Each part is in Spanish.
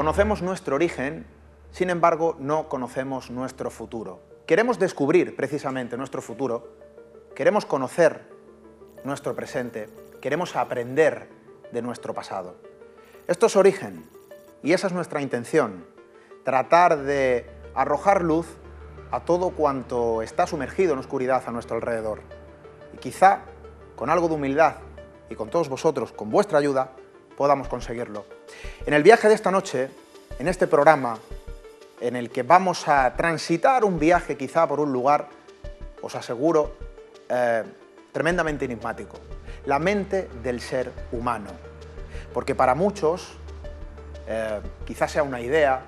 Conocemos nuestro origen, sin embargo, no conocemos nuestro futuro. Queremos descubrir precisamente nuestro futuro, queremos conocer nuestro presente, queremos aprender de nuestro pasado. Esto es origen y esa es nuestra intención, tratar de arrojar luz a todo cuanto está sumergido en oscuridad a nuestro alrededor. Y quizá, con algo de humildad y con todos vosotros, con vuestra ayuda, podamos conseguirlo. En el viaje de esta noche, en este programa, en el que vamos a transitar un viaje quizá por un lugar, os aseguro, tremendamente enigmático, la mente del ser humano. Porque para muchos, quizás sea una idea,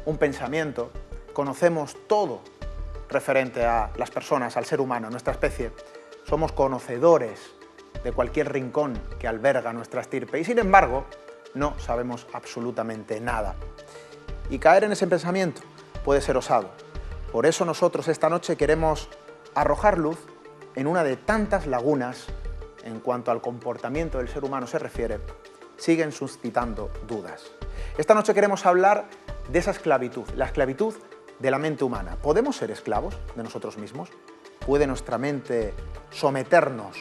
un pensamiento, conocemos todo referente a las personas, al ser humano, a nuestra especie. Somos conocedores de cualquier rincón que alberga nuestra estirpe y, sin embargo, no sabemos absolutamente nada. Y caer en ese pensamiento puede ser osado. Por eso nosotros esta noche queremos arrojar luz en una de tantas lagunas en cuanto al comportamiento del ser humano se refiere, siguen suscitando dudas. Esta noche queremos hablar de esa esclavitud, la esclavitud de la mente humana. ¿Podemos ser esclavos de nosotros mismos? ¿Puede nuestra mente someternos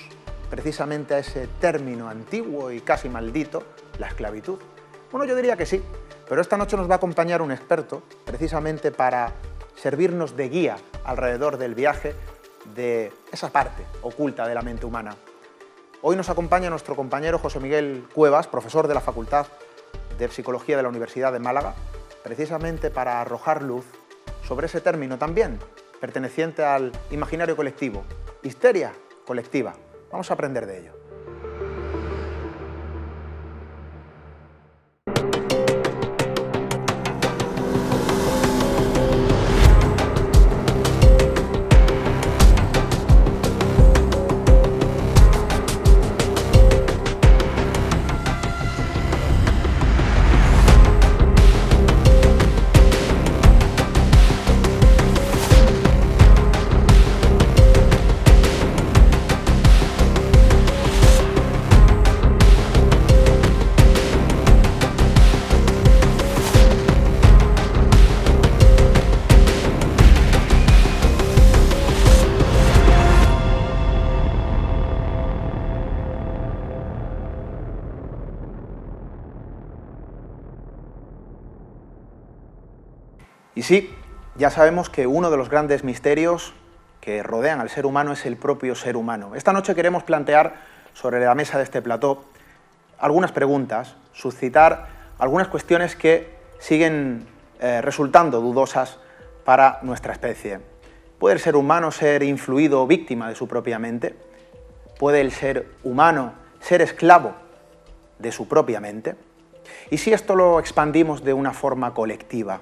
precisamente a ese término antiguo y casi maldito, la esclavitud? Bueno, yo diría que sí, pero esta noche nos va a acompañar un experto precisamente para servirnos de guía alrededor del viaje de esa parte oculta de la mente humana. Hoy nos acompaña nuestro compañero José Miguel Cuevas, profesor de la Facultad de Psicología de la Universidad de Málaga, precisamente para arrojar luz sobre ese término también perteneciente al imaginario colectivo, histeria colectiva. Vamos a aprender de ello. Y sí, ya sabemos que uno de los grandes misterios que rodean al ser humano es el propio ser humano. Esta noche queremos plantear sobre la mesa de este plató algunas preguntas, suscitar algunas cuestiones que siguen resultando dudosas para nuestra especie. ¿Puede el ser humano ser influido o víctima de su propia mente? ¿Puede el ser humano ser esclavo de su propia mente? ¿Y si esto lo expandimos de una forma colectiva?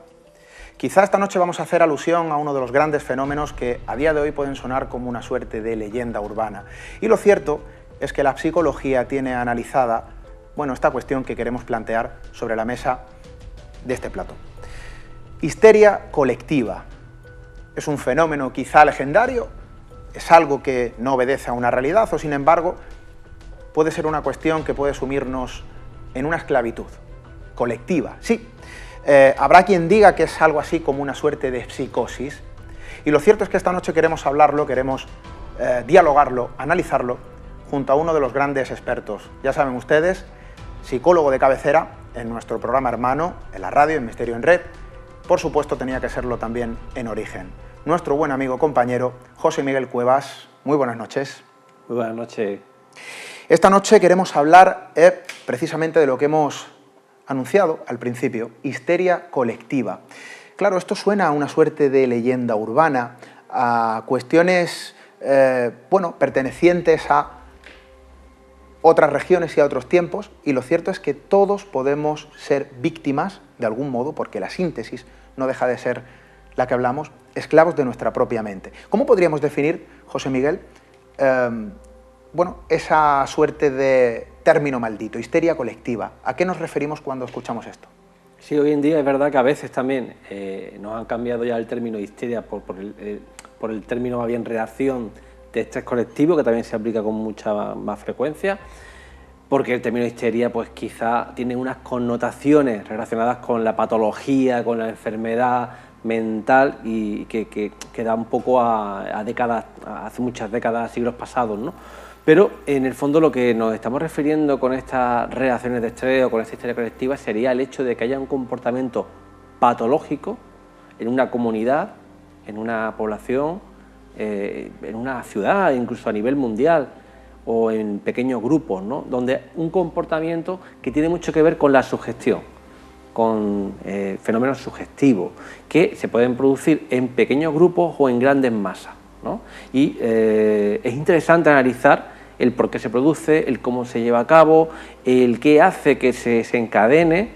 Quizá esta noche vamos a hacer alusión a uno de los grandes fenómenos que a día de hoy pueden sonar como una suerte de leyenda urbana. Y lo cierto es que la psicología tiene analizada, bueno, esta cuestión que queremos plantear sobre la mesa de este plató. Histeria colectiva. ¿Es un fenómeno quizá legendario? ¿Es algo que no obedece a una realidad? ¿O sin embargo puede ser una cuestión que puede sumirnos en una esclavitud colectiva? Sí. Habrá quien diga que es algo así como una suerte de psicosis, y lo cierto es que esta noche queremos hablarlo, queremos dialogarlo, analizarlo junto a uno de los grandes expertos. Ya saben ustedes, psicólogo de cabecera en nuestro programa hermano, en la radio, en Misterio en Red. Por supuesto tenía que serlo también en Origen. Nuestro buen amigo, compañero, José Miguel Cuevas. Muy buenas noches. Muy buenas noches. Esta noche queremos hablar precisamente de lo que hemos anunciado al principio, histeria colectiva. Claro, esto suena a una suerte de leyenda urbana, a cuestiones, pertenecientes a otras regiones y a otros tiempos, y lo cierto es que todos podemos ser víctimas, de algún modo, porque la síntesis no deja de ser la que hablamos, esclavos de nuestra propia mente. ¿Cómo podríamos definir, José Miguel, esa suerte de término maldito, histeria colectiva? ¿A qué nos referimos cuando escuchamos esto? Sí, hoy en día es verdad que a veces también nos han cambiado ya el término histeria por el término más bien reacción de estrés colectivo, que también se aplica con mucha más frecuencia, porque el término histeria pues quizá tiene unas connotaciones relacionadas con la patología, con la enfermedad mental y que da un poco a décadas, hace muchas décadas, siglos pasados, ¿no? Pero en el fondo lo que nos estamos refiriendo con estas reacciones de estrés o con esta histeria colectiva sería el hecho de que haya un comportamiento patológico en una comunidad, en una población, en una ciudad, incluso a nivel mundial, o en pequeños grupos, ¿no? Donde un comportamiento que tiene mucho que ver con la sugestión, con fenómenos sugestivos, que se pueden producir en pequeños grupos o en grandes masas, ¿no? Y es interesante analizar el por qué se produce, el cómo se lleva a cabo, el qué hace que se desencadene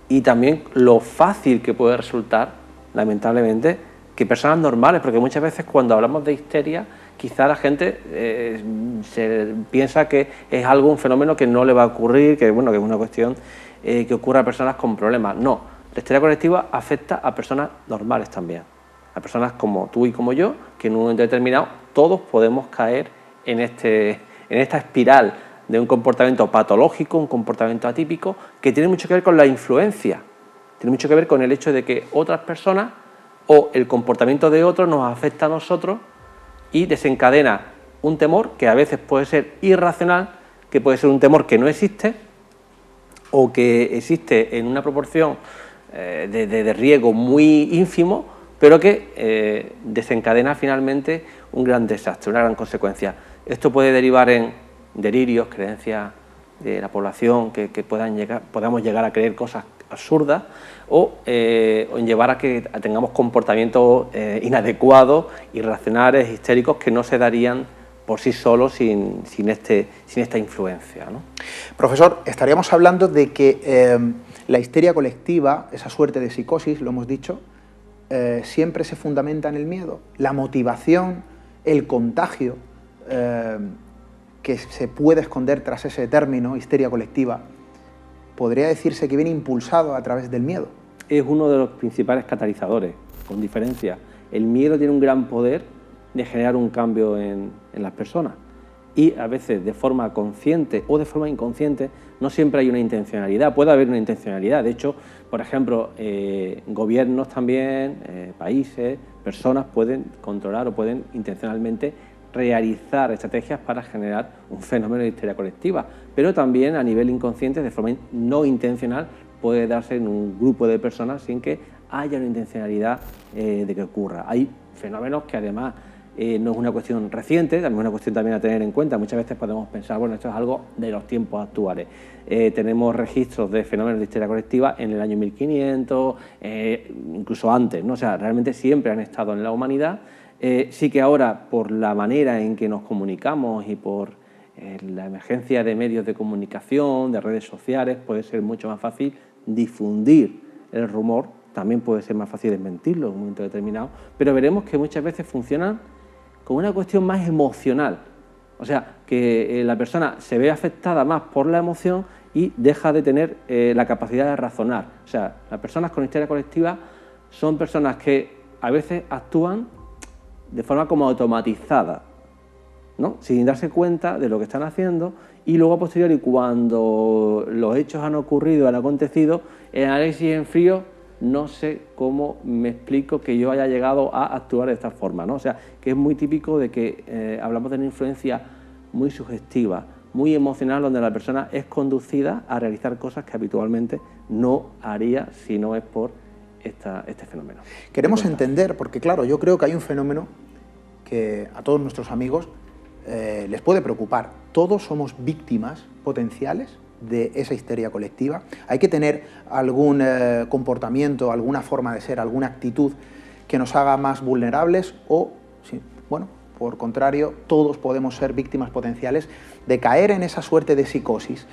y también lo fácil que puede resultar, lamentablemente, que personas normales, porque muchas veces cuando hablamos de histeria, quizá la gente se piensa que es algo, un fenómeno que no le va a ocurrir, que bueno, que es una cuestión que ocurre a personas con problemas. No, la histeria colectiva afecta a personas normales también, a personas como tú y como yo, que en un momento determinado todos podemos caer en esta espiral de un comportamiento patológico, un comportamiento atípico, que tiene mucho que ver con la influencia, tiene mucho que ver con el hecho de que otras personas o el comportamiento de otros nos afecta a nosotros y desencadena un temor que a veces puede ser irracional, que puede ser un temor que no existe o que existe en una proporción de riesgo muy ínfimo, pero que desencadena finalmente un gran desastre, una gran consecuencia. Esto puede derivar en delirios, creencias de la población que podamos llegar a creer cosas absurdas o en llevar a que tengamos comportamientos inadecuados, irracionales, histéricos, que no se darían por sí solos sin esta influencia, ¿no? Profesor, estaríamos hablando de que la histeria colectiva, esa suerte de psicosis, lo hemos dicho, siempre se fundamenta en el miedo, la motivación, el contagio que se puede esconder tras ese término, histeria colectiva, podría decirse que viene impulsado a través del miedo. Es uno de los principales catalizadores, con diferencia. El miedo tiene un gran poder de generar un cambio en las personas y a veces de forma consciente o de forma inconsciente no siempre hay una intencionalidad, puede haber una intencionalidad. De hecho, por ejemplo, gobiernos también, países, personas pueden controlar o pueden intencionalmente realizar estrategias para generar un fenómeno de histeria colectiva, pero también a nivel inconsciente, de forma no intencional, puede darse en un grupo de personas sin que haya una intencionalidad de que ocurra. Hay fenómenos que además no es una cuestión reciente, también es una cuestión también a tener en cuenta. Muchas veces podemos pensar, bueno, esto es algo de los tiempos actuales. Tenemos registros de fenómenos de histeria colectiva en el año 1500, incluso antes, ¿no? O sea, realmente siempre han estado en la humanidad. Sí que ahora, por la manera en que nos comunicamos y por la emergencia de medios de comunicación, de redes sociales, puede ser mucho más fácil difundir el rumor, también puede ser más fácil desmentirlo en un momento determinado, pero veremos que muchas veces funcionan con una cuestión más emocional, o sea, que la persona se ve afectada más por la emoción y deja de tener la capacidad de razonar. O sea, las personas con histeria colectiva son personas que a veces actúan de forma como automatizada, ¿no? Sin darse cuenta de lo que están haciendo, y luego a posteriori, cuando los hechos han ocurrido, han acontecido, el análisis en frío, no sé cómo me explico que yo haya llegado a actuar de esta forma, ¿no? O sea, que es muy típico de que hablamos de una influencia muy sugestiva, muy emocional, donde la persona es conducida a realizar cosas que habitualmente no haría si no es por este fenómeno. Queremos entender, porque claro, yo creo que hay un fenómeno que a todos nuestros amigos les puede preocupar. Todos somos víctimas potenciales de esa histeria colectiva. Hay que tener algún comportamiento, alguna forma de ser, alguna actitud que nos haga más vulnerables o, sí, bueno, por contrario, todos podemos ser víctimas potenciales de caer en esa suerte de psicosis.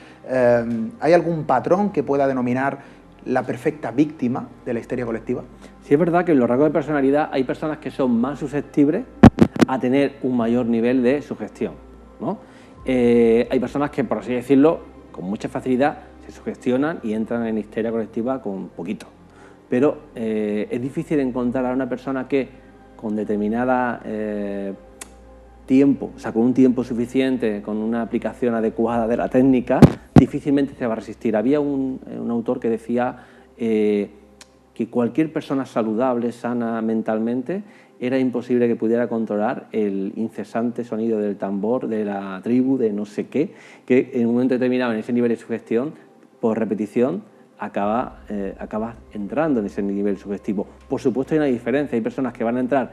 ¿Hay algún patrón que pueda denominar la perfecta víctima de la histeria colectiva? Sí, es verdad que en los rasgos de personalidad hay personas que son más susceptibles a tener un mayor nivel de sugestión, ¿no? Hay personas que, por así decirlo, con mucha facilidad se sugestionan y entran en histeria colectiva con poquito. Pero es difícil encontrar a una persona que con determinada tiempo, o sea, con un tiempo suficiente, con una aplicación adecuada de la técnica, difícilmente se va a resistir. Había un autor que decía que cualquier persona saludable, sana mentalmente, era imposible que pudiera controlar el incesante sonido del tambor de la tribu de no sé qué, que en un momento determinado, en ese nivel de sugestión, por repetición, acabas entrando en ese nivel sugestivo. Por supuesto hay una diferencia, hay personas que van a entrar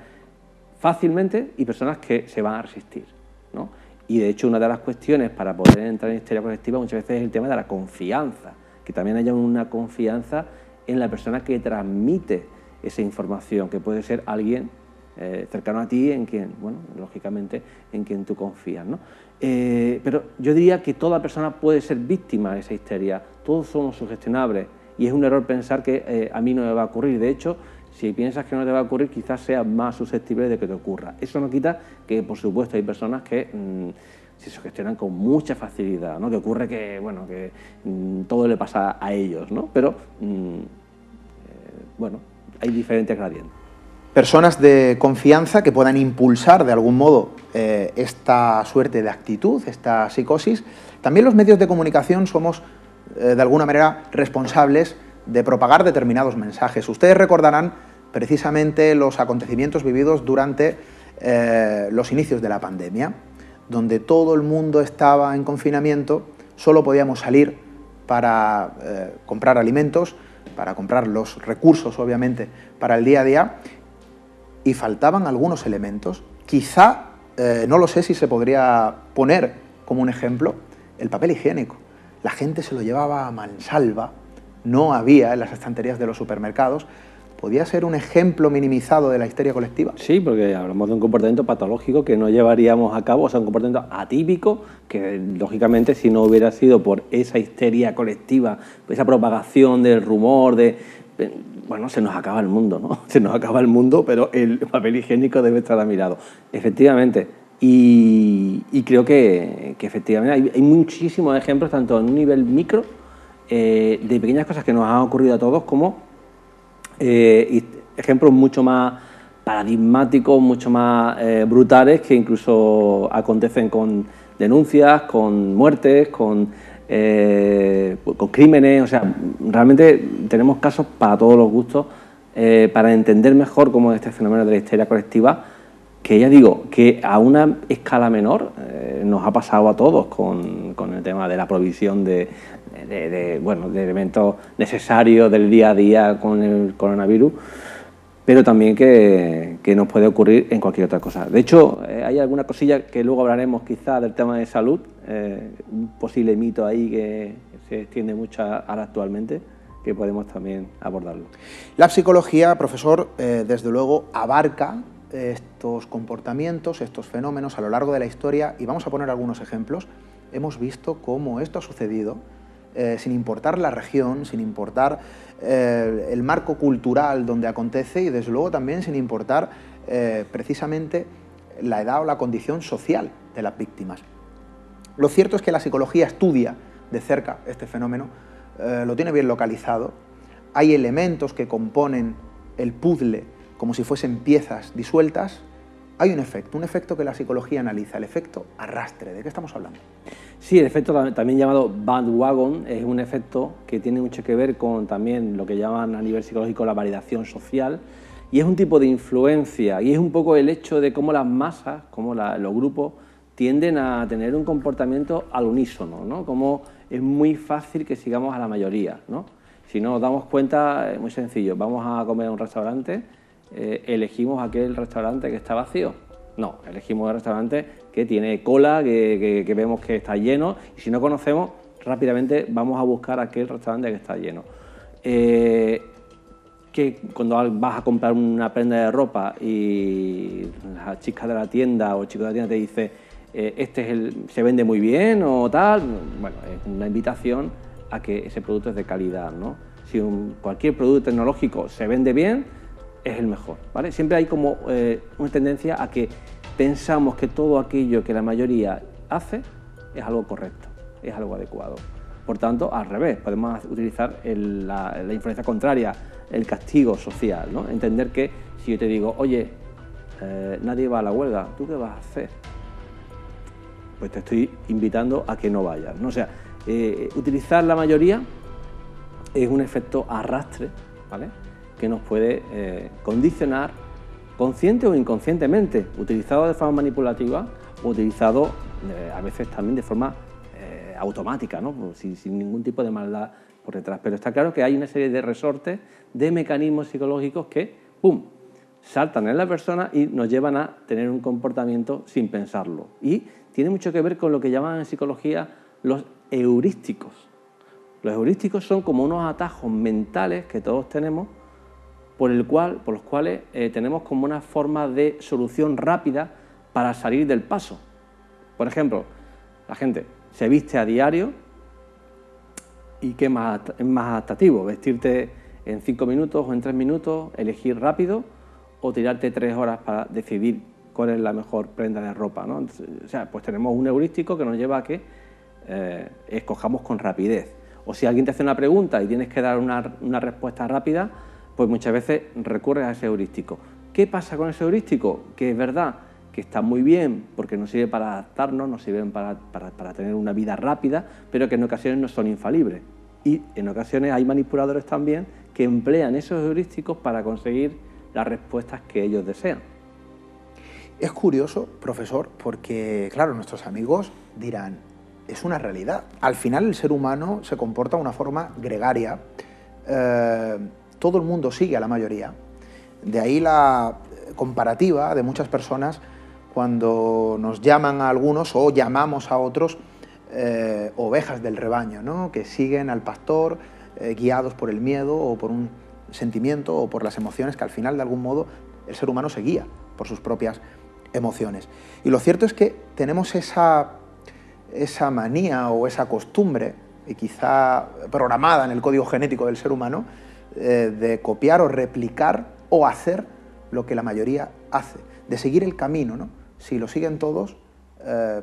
fácilmente y personas que se van a resistir, ¿no? Y de hecho una de las cuestiones para poder entrar en histeria colectiva muchas veces es el tema de la confianza, que también haya una confianza en la persona que transmite esa información, que puede ser alguien cercano a ti, en quien, bueno, lógicamente, en quien tú confías, ¿no? Pero yo diría que toda persona puede ser víctima de esa histeria, todos somos sugestionables y es un error pensar que a mí no me va a ocurrir. De hecho, si piensas que no te va a ocurrir, quizás seas más susceptible de que te ocurra. Eso no quita que, por supuesto, hay personas que se sugestionan con mucha facilidad, ¿no? Que ocurre que, bueno, que todo le pasa a ellos, ¿no? Pero, bueno, hay diferentes gradientes. Personas de confianza que puedan impulsar de algún modo esta suerte de actitud, esta psicosis. También los medios de comunicación somos de alguna manera responsables de propagar determinados mensajes. Ustedes recordarán precisamente los acontecimientos vividos durante los inicios de la pandemia, donde todo el mundo estaba en confinamiento, solo podíamos salir para comprar alimentos, para comprar los recursos, obviamente, para el día a día, y faltaban algunos elementos. Quizá, no lo sé si se podría poner como un ejemplo, el papel higiénico. La gente se lo llevaba a mansalva, no había en las estanterías de los supermercados. ¿Podría ser un ejemplo minimizado de la histeria colectiva? Sí, porque hablamos de un comportamiento patológico que no llevaríamos a cabo, o sea, un comportamiento atípico que, lógicamente, si no hubiera sido por esa histeria colectiva, esa propagación del rumor, bueno, se nos acaba el mundo, ¿no? Se nos acaba el mundo, pero el papel higiénico debe estar a mi lado. Efectivamente, y creo que efectivamente hay muchísimos ejemplos, tanto en un nivel micro, de pequeñas cosas que nos han ocurrido a todos, como ejemplos mucho más paradigmáticos, mucho más brutales, que incluso acontecen con denuncias, con muertes, con crímenes. O sea, realmente tenemos casos para todos los gustos, para entender mejor cómo es este fenómeno de la histeria colectiva, que ya digo, que a una escala menor nos ha pasado a todos con el tema de la provisión de elementos necesarios del día a día con el coronavirus, pero también que nos puede ocurrir en cualquier otra cosa. De hecho, hay alguna cosilla que luego hablaremos quizá del tema de salud, un posible mito ahí que se extiende mucho ahora actualmente, que podemos también abordarlo. La psicología, profesor, desde luego abarca estos comportamientos, estos fenómenos a lo largo de la historia, y vamos a poner algunos ejemplos. Hemos visto cómo esto ha sucedido sin importar la región, sin importar el marco cultural donde acontece y desde luego también sin importar precisamente la edad o la condición social de las víctimas. Lo cierto es que la psicología estudia de cerca este fenómeno, lo tiene bien localizado, hay elementos que componen el puzzle como si fuesen piezas disueltas. Hay un efecto que la psicología analiza, el efecto arrastre. ¿De qué estamos hablando? Sí, el efecto también llamado bandwagon es un efecto que tiene mucho que ver con también lo que llaman a nivel psicológico la validación social, y es un tipo de influencia, y es un poco el hecho de cómo las masas, cómo los grupos tienden a tener un comportamiento al unísono, ¿no? Como es muy fácil que sigamos a la mayoría, ¿no? Si nos damos cuenta, es muy sencillo, vamos a comer a un restaurante, ¿elegimos aquel restaurante que está vacío? No, elegimos el restaurante que tiene cola, que vemos que está lleno, y si no conocemos, rápidamente vamos a buscar aquel restaurante que está lleno. Que cuando vas a comprar una prenda de ropa y la chica de la tienda o el chico de la tienda te dice se vende muy bien o tal, bueno, es una invitación a que ese producto es de calidad, ¿no? Si cualquier producto tecnológico se vende bien, es el mejor, ¿vale? Siempre hay como una tendencia a que pensamos que todo aquello que la mayoría hace es algo correcto, es algo adecuado. Por tanto, al revés, podemos utilizar la influencia contraria, el castigo social, ¿no? Entender que si yo te digo, oye, nadie va a la huelga, ¿tú qué vas a hacer? Pues te estoy invitando a que no vayas, ¿no? O sea, Utilizar la mayoría es un efecto arrastre, ¿vale?, que nos puede condicionar consciente o inconscientemente, utilizado de forma manipulativa o utilizado a veces también de forma automática, ¿no?, sin ningún tipo de maldad por detrás. Pero está claro que hay una serie de resortes, de mecanismos psicológicos que, ¡pum!, saltan en la persona y nos llevan a tener un comportamiento sin pensarlo. Y tiene mucho que ver con lo que llaman en psicología los heurísticos. Los heurísticos son como unos atajos mentales que todos tenemos por los cuales tenemos como una forma de solución rápida para salir del paso. Por ejemplo, la gente se viste a diario y ¿qué es más atractivo? Vestirte en 5 minutos o en 3 minutos, elegir rápido o tirarte 3 horas para decidir cuál es la mejor prenda de ropa, ¿no? Entonces, o sea, pues tenemos un heurístico que nos lleva a que escojamos con rapidez. O si alguien te hace una pregunta y tienes que dar una respuesta rápida, pues muchas veces recurres a ese heurístico. ¿Qué pasa con ese heurístico? Que es verdad que está muy bien porque nos sirve para adaptarnos, nos sirven para tener una vida rápida, pero que en ocasiones no son infalibles. Y en ocasiones hay manipuladores también que emplean esos heurísticos para conseguir las respuestas que ellos desean. Es curioso, profesor, porque, claro, nuestros amigos dirán, es una realidad. Al final el ser humano se comporta de una forma gregaria. Todo el mundo sigue a la mayoría. De ahí la comparativa de muchas personas cuando nos llaman a algunos o llamamos a otros ovejas del rebaño, ¿no?, que siguen al pastor guiados por el miedo o por un sentimiento o por las emociones, que al final de algún modo el ser humano se guía por sus propias emociones. Y lo cierto es que tenemos esa manía o esa costumbre, y quizá programada en el código genético del ser humano, de copiar o replicar o hacer lo que la mayoría hace, de seguir el camino, ¿no? Si lo siguen todos,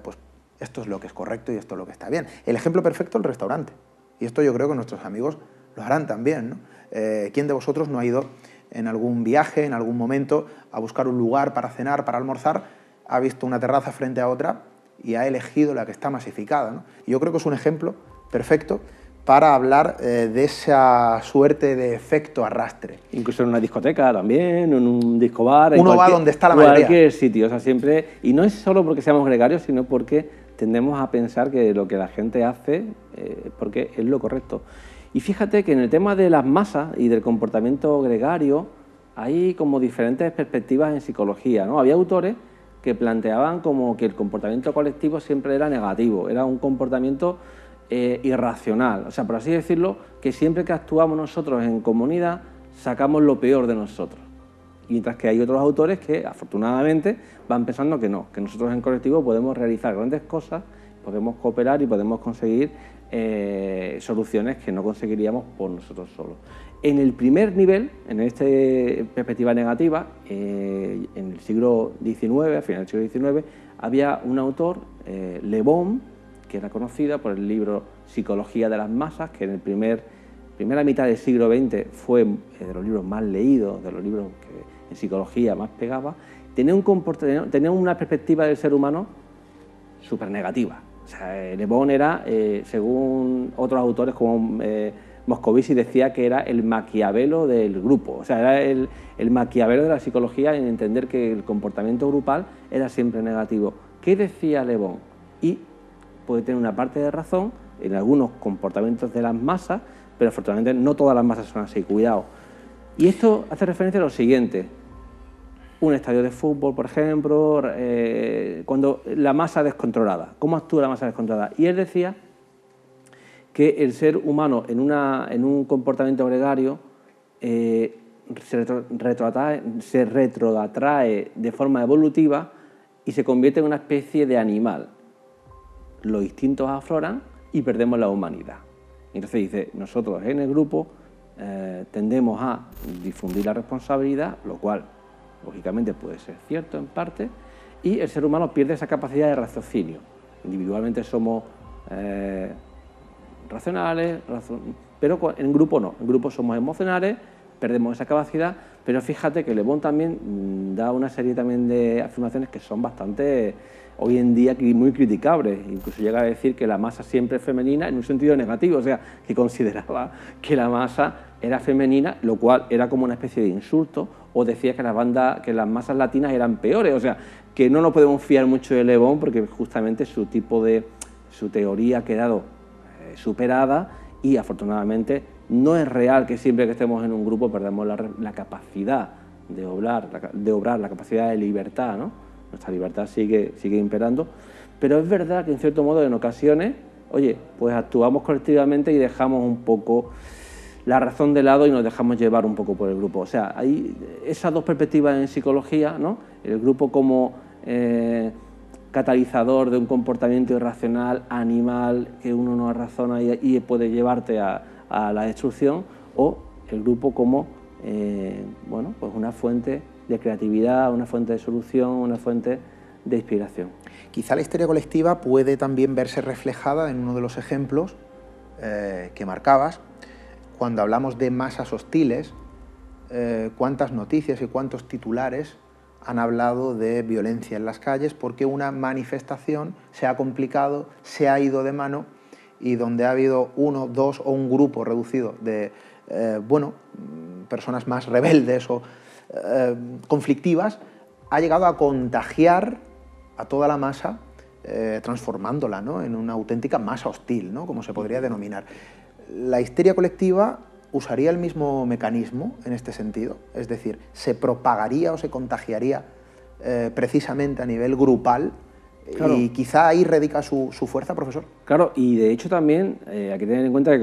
pues esto es lo que es correcto y esto es lo que está bien. El ejemplo perfecto, el restaurante. Y esto yo creo que nuestros amigos lo harán también, ¿no? ¿Quién de vosotros no ha ido en algún viaje, en algún momento, a buscar un lugar para cenar, para almorzar, ha visto una terraza frente a otra y ha elegido la que está masificada, ¿no? Y yo creo que es un ejemplo perfecto para hablar de esa suerte de efecto arrastre. Incluso en una discoteca también, en un disco bar. Uno va donde está la mayoría. En cualquier sitio, o sea, siempre. Y no es solo porque seamos gregarios, sino porque tendemos a pensar que lo que la gente hace porque es lo correcto. Y fíjate que en el tema de las masas y del comportamiento gregario hay como diferentes perspectivas en psicología, ¿no? Había autores que planteaban como que el comportamiento colectivo siempre era negativo, era un comportamiento irracional, o sea, por así decirlo, que siempre que actuamos nosotros en comunidad sacamos lo peor de nosotros. Mientras que hay otros autores que, afortunadamente, van pensando que no, que nosotros en colectivo podemos realizar grandes cosas, podemos cooperar y podemos conseguir soluciones que no conseguiríamos por nosotros solos. En el primer nivel, en esta perspectiva negativa, en el siglo XIX, a final del siglo XIX, había un autor, Le Bon, que era conocida por el libro Psicología de las masas, que en la primera mitad del siglo XX fue de los libros más leídos, de los libros que en psicología más pegaba. Tenía una perspectiva del ser humano súper negativa. O sea, Le Bon era, según otros autores como Moscovici, decía que era el Maquiavelo del grupo. O sea, era el Maquiavelo de la psicología en entender que el comportamiento grupal era siempre negativo. ¿Qué decía Le Bon? Y puede tener una parte de razón en algunos comportamientos de las masas, pero afortunadamente no todas las masas son así, cuidado. Y esto hace referencia a lo siguiente. Un estadio de fútbol, por ejemplo, cuando la masa descontrolada, ¿cómo actúa la masa descontrolada? Y él decía que el ser humano en un comportamiento gregario se retroatrae de forma evolutiva y se convierte en una especie de animal. Los instintos afloran y perdemos la humanidad. Entonces dice, nosotros en el grupo tendemos a difundir la responsabilidad, lo cual lógicamente puede ser cierto en parte, y el ser humano pierde esa capacidad de raciocinio. Individualmente somos racionales, pero en grupo no. En grupo somos emocionales, perdemos esa capacidad, pero fíjate que Le Bon también da una serie también de afirmaciones que son bastante hoy en día muy criticables, incluso llega a decir que la masa siempre es femenina en un sentido negativo, o sea, que consideraba que la masa era femenina, lo cual era como una especie de insulto, o decía que las masas latinas eran peores, o sea, que no nos podemos fiar mucho de Le Bon porque justamente su teoría ha quedado superada y afortunadamente no es real que siempre que estemos en un grupo perdamos la capacidad de obrar, la capacidad de libertad, ¿no? Nuestra libertad sigue imperando, pero es verdad que en cierto modo en ocasiones, oye, pues actuamos colectivamente y dejamos un poco la razón de lado y nos dejamos llevar un poco por el grupo. O sea, hay esas dos perspectivas en psicología, ¿no? El grupo como catalizador de un comportamiento irracional, animal, que uno no razona y puede llevarte a la destrucción, o el grupo como bueno, pues una fuente de creatividad, una fuente de solución, una fuente de inspiración. Quizá la histeria colectiva puede también verse reflejada en uno de los ejemplos que marcabas, cuando hablamos de masas hostiles, cuántas noticias y cuántos titulares han hablado de violencia en las calles porque una manifestación se ha complicado, se ha ido de mano y donde ha habido uno, dos o un grupo reducido de bueno, personas más rebeldes o conflictivas, ha llegado a contagiar a toda la masa, transformándola, ¿no?, en una auténtica masa hostil, ¿no?, como se podría denominar. La histeria colectiva usaría el mismo mecanismo en este sentido, es decir, se propagaría o se contagiaría precisamente a nivel grupal. Claro. Y quizá ahí radica su fuerza, profesor. Claro, y de hecho también hay que tener en cuenta que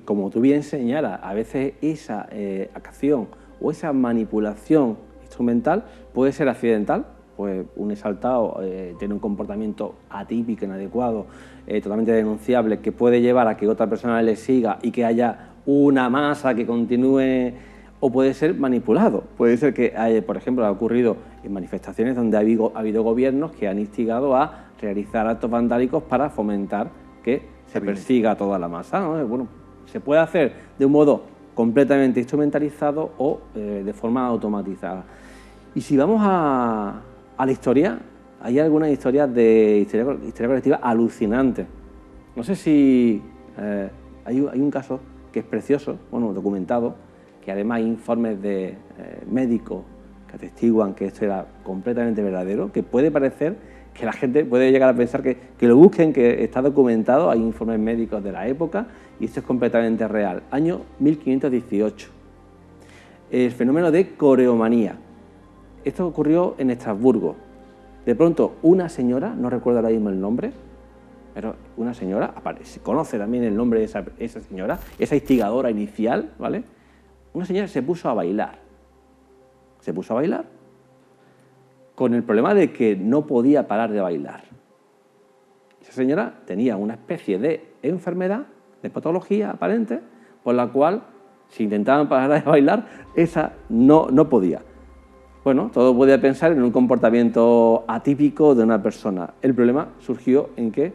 como tú bien señalas, a veces esa acción o esa manipulación instrumental puede ser accidental, pues un exaltado tiene un comportamiento atípico, inadecuado, totalmente denunciable, que puede llevar a que otra persona le siga y que haya una masa que continúe, o puede ser manipulado. Puede ser que, por ejemplo, ha ocurrido en manifestaciones donde ha habido gobiernos que han instigado a realizar actos vandálicos para fomentar que se persiga a toda la masa, ¿no? Bueno, se puede hacer de un modo completamente instrumentalizado o de forma automatizada. Y si vamos a la historia, hay algunas historias de histeria colectiva alucinantes. No sé si hay un caso que es precioso, bueno, documentado, que además hay informes de médicos que atestiguan que esto era completamente verdadero, que puede parecer que la gente puede llegar a pensar que lo busquen, que está documentado, hay informes médicos de la época y esto es completamente real. Año 1518. El fenómeno de coreomanía. Esto ocurrió en Estrasburgo. De pronto, una señora, no recuerdo ahora mismo el nombre, pero una señora, se conoce también el nombre de esa señora, esa instigadora inicial, ¿vale? Una señora se puso a bailar. Se puso a bailar con el problema de que no podía parar de bailar. Esa señora tenía una especie de enfermedad, de patología aparente, por la cual, si intentaban parar de bailar, esa no podía. Bueno, todo podía pensar en un comportamiento atípico de una persona. El problema surgió en que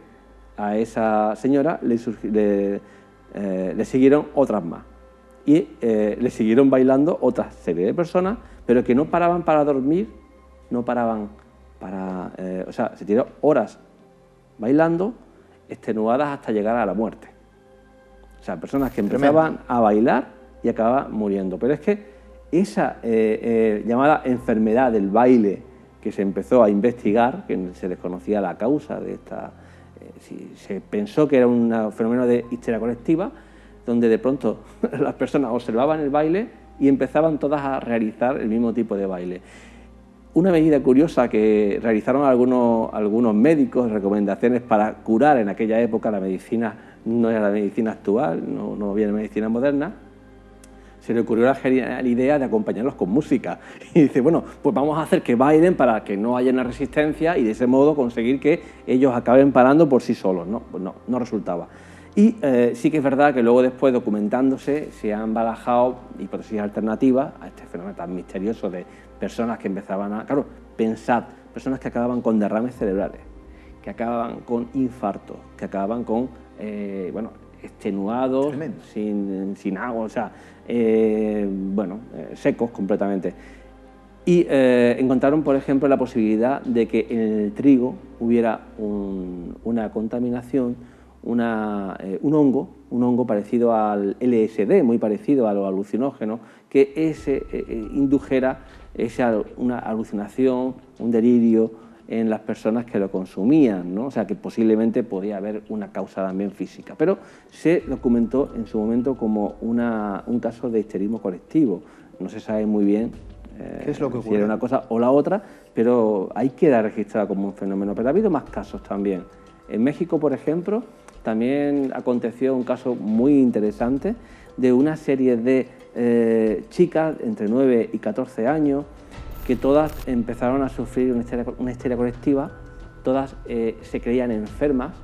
a esa señora le siguieron otras más. Y le siguieron bailando otra serie de personas, pero que no paraban para dormir, no paraban para... o sea, se tiró horas bailando, extenuadas hasta llegar a la muerte. O sea, personas que empezaban a bailar y acababan muriendo. Pero es que esa llamada enfermedad del baile que se empezó a investigar, que se desconocía la causa de esta... se pensó que era un fenómeno de histeria colectiva, donde de pronto las personas observaban el baile y empezaban todas a realizar el mismo tipo de baile. Una medida curiosa que realizaron algunos médicos, recomendaciones para curar en aquella época, la medicina no era la medicina actual, no había medicina moderna, se le ocurrió la genial idea de acompañarlos con música. Y dice, bueno, pues vamos a hacer que bailen para que no haya una resistencia y de ese modo conseguir que ellos acaben parando por sí solos. No, pues no resultaba. Y sí que es verdad que luego después, documentándose, se han barajado hipótesis alternativas a este fenómeno tan misterioso de personas que empezaban a... Claro, pensad, personas que acababan con derrames cerebrales, que acababan con infartos, que acababan con, bueno, extenuados, sin agua, o sea, bueno, secos completamente. Y encontraron, por ejemplo, la posibilidad de que en el trigo hubiera una contaminación, un hongo parecido al LSD, muy parecido a los alucinógenos, que indujera una alucinación, un delirio en las personas que lo consumían, ¿no? O sea, que posiblemente podía haber una causa también física. Pero se documentó en su momento como un caso de histerismo colectivo. No se sabe muy bien ¿qué es lo que ocurre? si era una cosa o la otra, pero ahí queda registrado como un fenómeno. Pero ha habido más casos también. En México, por ejemplo, también aconteció un caso muy interesante de una serie de chicas entre 9 y 14 años que todas empezaron a sufrir una histeria colectiva, todas se creían enfermas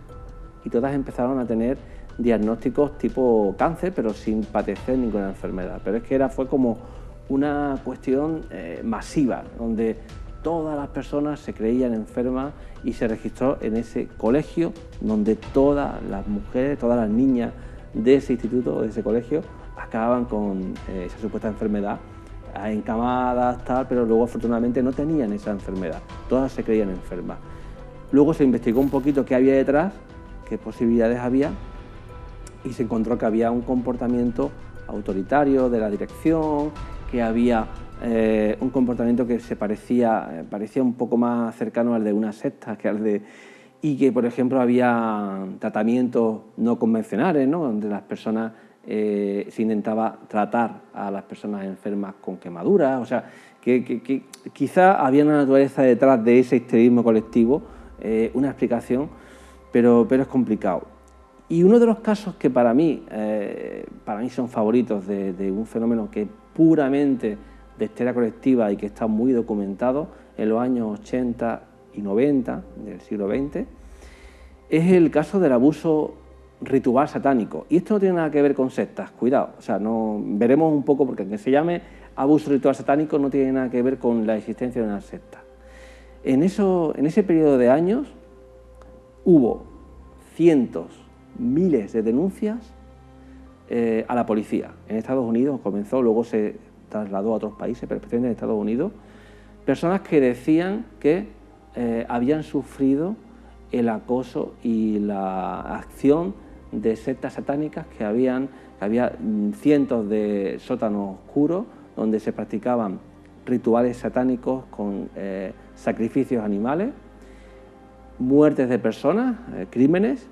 y todas empezaron a tener diagnósticos tipo cáncer, pero sin padecer ninguna enfermedad. Pero es que fue como una cuestión masiva, donde todas las personas se creían enfermas y se registró en ese colegio donde todas las mujeres, todas las niñas de ese instituto, de ese colegio, acababan con esa supuesta enfermedad, encamadas, tal, pero luego afortunadamente no tenían esa enfermedad, todas se creían enfermas. Luego se investigó un poquito qué había detrás, qué posibilidades había, y se encontró que había un comportamiento autoritario de la dirección, que había un comportamiento que parecía un poco más cercano al de una secta que al de... y que, por ejemplo, había tratamientos no convencionales, ¿no? Donde las personas se intentaba tratar a las personas enfermas con quemaduras, o sea, que quizá había una naturaleza detrás de ese histerismo colectivo, una explicación, pero es complicado. Y uno de los casos que para mí son favoritos de un fenómeno que puramente de histeria colectiva y que está muy documentado en los años 80 y 90 del siglo XX, es el caso del abuso ritual satánico. Y esto no tiene nada que ver con sectas, cuidado, o sea, no, veremos un poco, porque aunque se llame abuso ritual satánico no tiene nada que ver con la existencia de una secta. En ese periodo de años hubo cientos, miles de denuncias a la policía. En Estados Unidos comenzó, luego se trasladó a otros países, pero especialmente en Estados Unidos, personas que decían que habían sufrido el acoso y la acción de sectas satánicas, que había cientos de sótanos oscuros donde se practicaban rituales satánicos con sacrificios animales, muertes de personas, crímenes,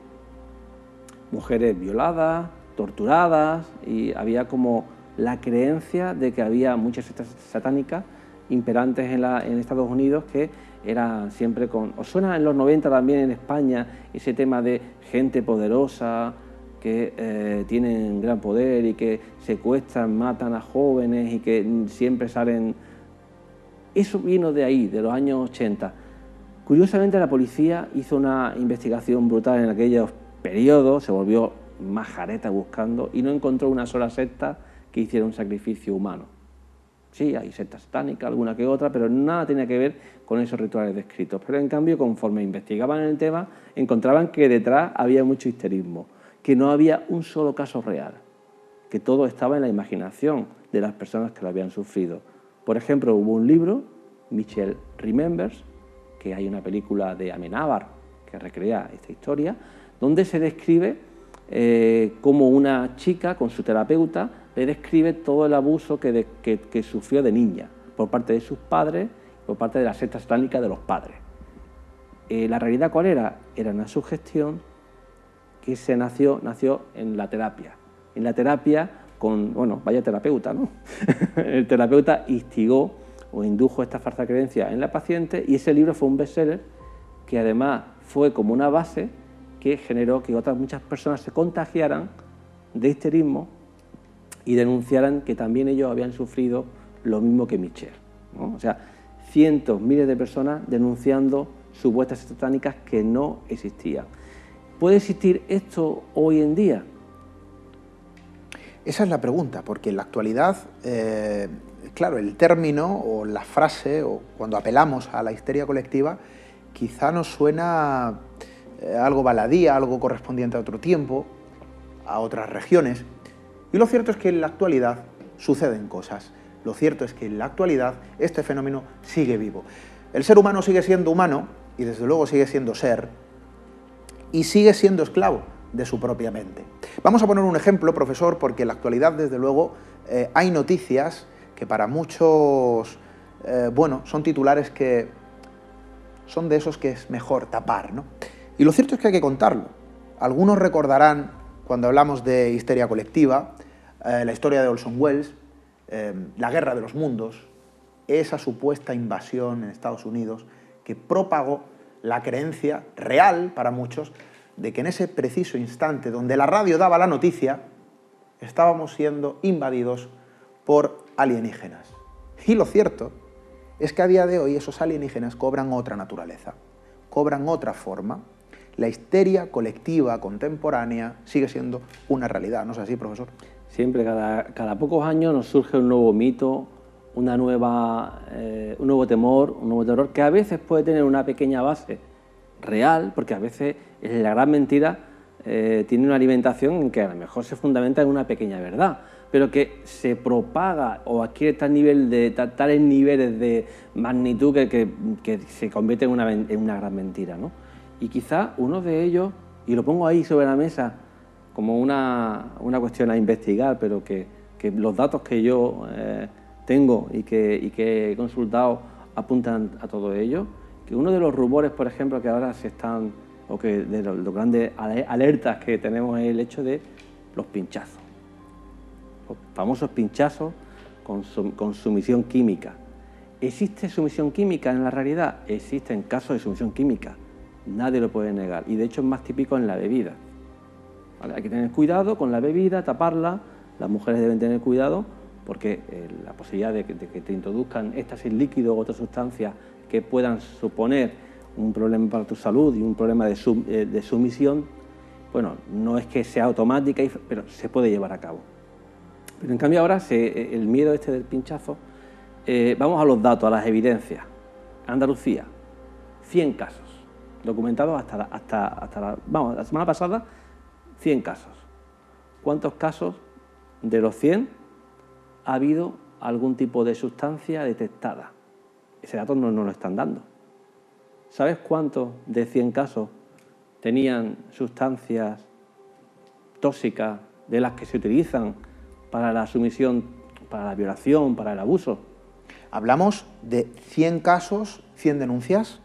mujeres violadas, torturadas, y había como la creencia de que había muchas sectas satánicas imperantes en Estados Unidos que eran siempre con... ¿Os suena en los 90 también en España ese tema de gente poderosa que tienen gran poder y que secuestran, matan a jóvenes y que siempre salen... Eso vino de ahí, de los años 80. Curiosamente la policía hizo una investigación brutal en aquellos periodos, se volvió majareta buscando y no encontró una sola secta que hiciera un sacrificio humano. Sí, hay sectas satánicas, alguna que otra, pero nada tenía que ver con esos rituales descritos. Pero en cambio, conforme investigaban el tema, encontraban que detrás había mucho histerismo, que no había un solo caso real, que todo estaba en la imaginación de las personas que lo habían sufrido. Por ejemplo, hubo un libro, Michelle Remembers, que hay una película de Amenábar que recrea esta historia, donde se describe cómo una chica con su terapeuta le describe todo el abuso que sufrió de niña por parte de sus padres, por parte de la secta satánica de los padres. ¿La realidad cuál era? Era una sugestión que nació en la terapia. En la terapia con, bueno, vaya terapeuta, ¿no? El terapeuta instigó o indujo esta falsa creencia en la paciente y ese libro fue un bestseller que además fue como una base que generó que muchas personas se contagiaran de histerismo y denunciaran que también ellos habían sufrido lo mismo que Michelle, ¿no? O sea, cientos, miles de personas denunciando supuestas satánicas que no existían. ¿Puede existir esto hoy en día? Esa es la pregunta, porque en la actualidad, claro, el término o la frase, o cuando apelamos a la histeria colectiva, quizá nos suena algo baladí, algo correspondiente a otro tiempo, a otras regiones. Y lo cierto es que en la actualidad suceden cosas. Lo cierto es que en la actualidad este fenómeno sigue vivo. El ser humano sigue siendo humano, y desde luego sigue siendo ser, y sigue siendo esclavo de su propia mente. Vamos a poner un ejemplo, profesor, porque en la actualidad, desde luego, hay noticias que para muchos, bueno, son titulares que son de esos que es mejor tapar, ¿no? Y lo cierto es que hay que contarlo. Algunos recordarán, cuando hablamos de histeria colectiva, la historia de Orson Welles, la Guerra de los Mundos, esa supuesta invasión en Estados Unidos que propagó la creencia real para muchos de que en ese preciso instante donde la radio daba la noticia, estábamos siendo invadidos por alienígenas. Y lo cierto es que a día de hoy esos alienígenas cobran otra naturaleza, cobran otra forma. La histeria colectiva contemporánea sigue siendo una realidad, ¿no es así, profesor? Siempre, cada pocos años nos surge un nuevo mito, un nuevo temor, un nuevo terror, que a veces puede tener una pequeña base real, porque a veces la gran mentira tiene una alimentación en que a lo mejor se fundamenta en una pequeña verdad, pero que se propaga o adquiere tales niveles de magnitud que se convierte en una gran mentira, ¿no? Y quizá uno de ellos, y lo pongo ahí sobre la mesa como una cuestión a investigar, pero que los datos que yo tengo y que he consultado apuntan a todo ello, que uno de los rumores, por ejemplo, que ahora se están, o que de los grandes alertas que tenemos es el hecho de los pinchazos. Los famosos pinchazos con sumisión química. ¿Existe sumisión química en la realidad? Existen casos de sumisión química, nadie lo puede negar, y de hecho es más típico en la bebida. ¿Vale? Hay que tener cuidado con la bebida, taparla, las mujeres deben tener cuidado porque la posibilidad de que te introduzcan éxtasis líquido u otras sustancias que puedan suponer un problema para tu salud y un problema de sumisión, bueno, no es que sea automática, pero se puede llevar a cabo. Pero en cambio ahora el miedo este del pinchazo, vamos a los datos, a las evidencias. Andalucía, 100 casos documentados la semana pasada, 100 casos. ¿Cuántos casos de los 100 ha habido algún tipo de sustancia detectada? Ese dato no nos lo están dando. ¿Sabes cuántos de 100 casos tenían sustancias tóxicas de las que se utilizan para la sumisión, para la violación, para el abuso? Hablamos de 100 casos, 100 denuncias,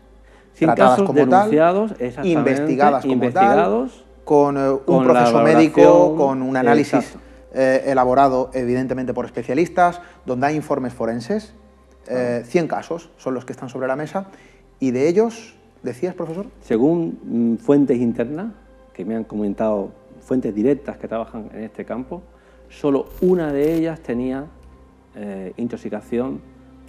100 tratadas casos como denunciados, tal, investigadas como investigados, tal, con un proceso médico, con un análisis elaborado evidentemente por especialistas, donde hay informes forenses. 100 casos son los que están sobre la mesa, y de ellos, ¿decías, profesor? Según fuentes internas, que me han comentado, fuentes directas que trabajan en este campo, solo una de ellas tenía intoxicación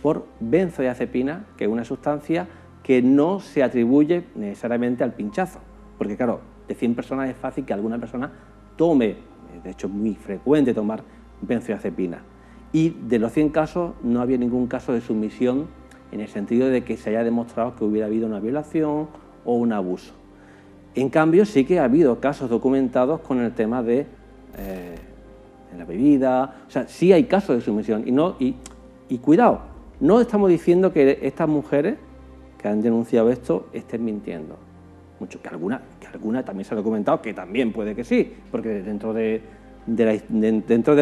por benzodiazepina, que es una sustancia que no se atribuye necesariamente al pinchazo, porque claro, de 100 personas es fácil que alguna persona tome, de hecho es muy frecuente tomar benzodiazepina, y de los 100 casos no había ningún caso de sumisión en el sentido de que se haya demostrado que hubiera habido una violación o un abuso. En cambio sí que ha habido casos documentados con el tema de en la bebida, o sea, sí hay casos de sumisión, y cuidado, no estamos diciendo que estas mujeres que han denunciado esto estén mintiendo. Mucho, que alguna también se ha documentado, que también puede que sí, porque dentro del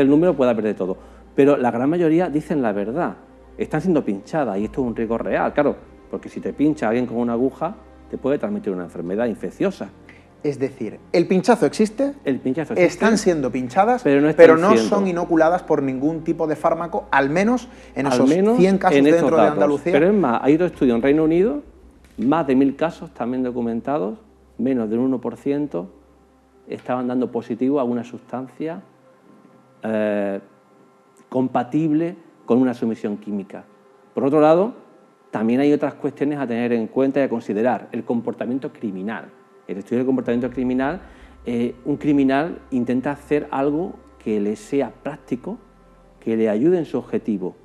número puede haber de todo. Pero la gran mayoría dicen la verdad, están siendo pinchadas, y esto es un riesgo real, claro, porque si te pincha alguien con una aguja, te puede transmitir una enfermedad infecciosa. Es decir, el pinchazo existe, están siendo pinchadas, pero no son inoculadas por ningún tipo de fármaco, al menos en esos 100 casos dentro de Andalucía. Pero es más, hay otro estudio en Reino Unido, más de 1000 casos también documentados, menos del 1% estaban dando positivo a una sustancia compatible con una sumisión química. Por otro lado, también hay otras cuestiones a tener en cuenta y a considerar. El comportamiento criminal. El estudio del comportamiento criminal, un criminal intenta hacer algo que le sea práctico, que le ayude en su objetivo.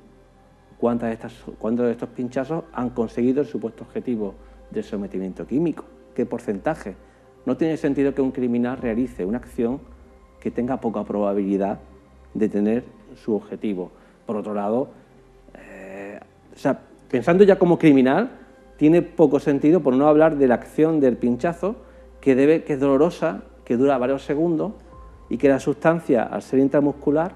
¿Cuántos de estos pinchazos han conseguido el supuesto objetivo del sometimiento químico? ¿Qué porcentaje? No tiene sentido que un criminal realice una acción que tenga poca probabilidad de tener su objetivo. Por otro lado, o sea, pensando ya como criminal, tiene poco sentido por no hablar de la acción del pinchazo, que es dolorosa, que dura varios segundos y que la sustancia, al ser intramuscular,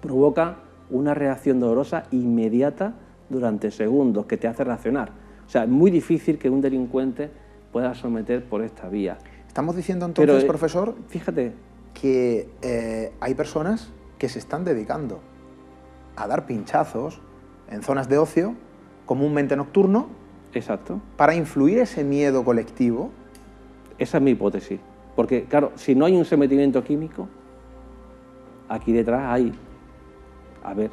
provoca una reacción dolorosa inmediata durante segundos que te hace reaccionar. O sea, es muy difícil que un delincuente pueda someter por esta vía. Estamos diciendo entonces, Pero, profesor, fíjate, que hay personas que se están dedicando a dar pinchazos en zonas de ocio, comúnmente nocturno, exacto, para influir ese miedo colectivo. esa es mi hipótesis. Porque, claro, si no hay un sometimiento químico, aquí detrás hay, a ver,